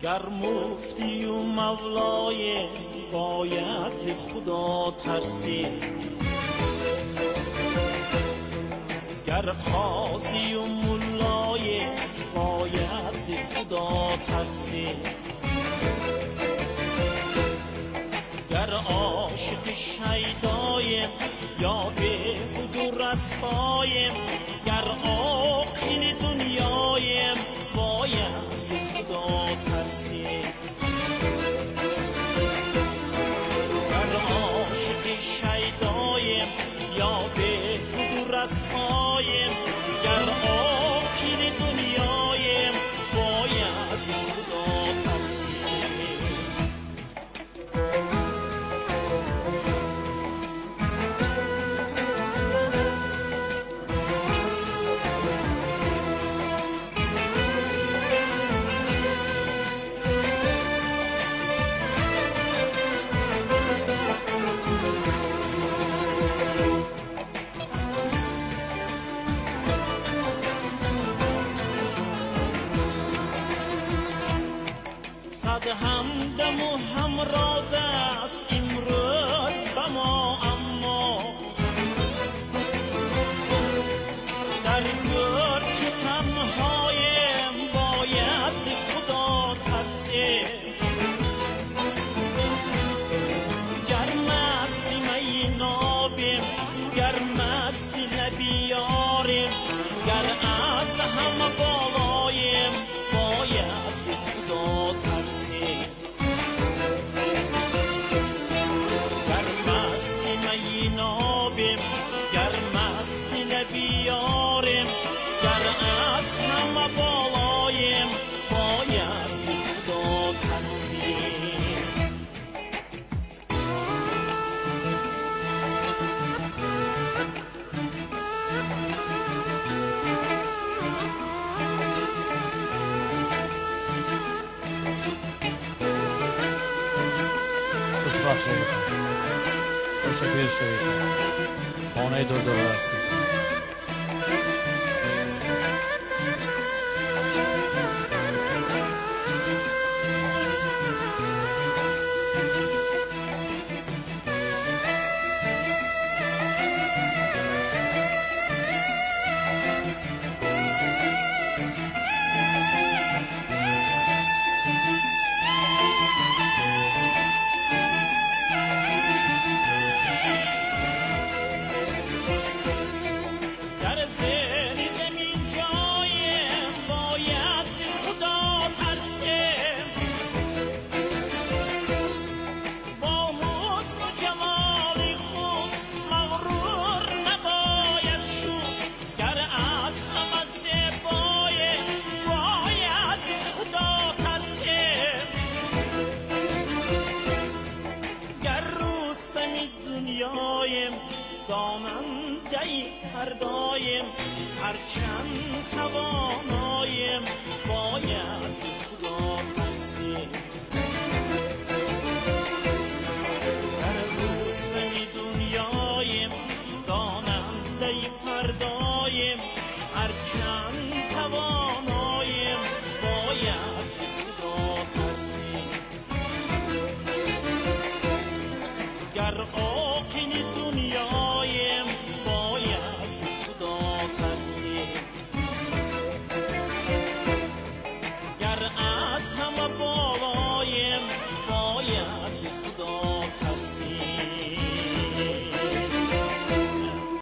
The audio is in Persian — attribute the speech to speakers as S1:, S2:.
S1: گر مفتی و مولای باید ز خدا ترسی، گر قاضی و مولای باید ز خدا ترسی، گر عاشق شیدایم یا به خود و رسوایم، گر عاقل دنیایم باید ز خدا ترسی، گر عاشق شیدایم یا به خود و رسوایم، گر عاقل دنیایم باید ز خدا ترسی. صد همدم و همراز است امروز به ما، اما در گور چو تنهایم باید ز خدا ترسی، گر مست می نابیم گر مست نبیاریم، گر از همه بالایم باید ز خدا ترسی، گر مست می نابیم گر مست نبیاریم، گر از همه بالایم باید ز خدا ترسی.
S2: خوشبخت شوید، خانه دور دور هستید. دنیایم دامنده فردایم، هرچند توانایم باید ز خدا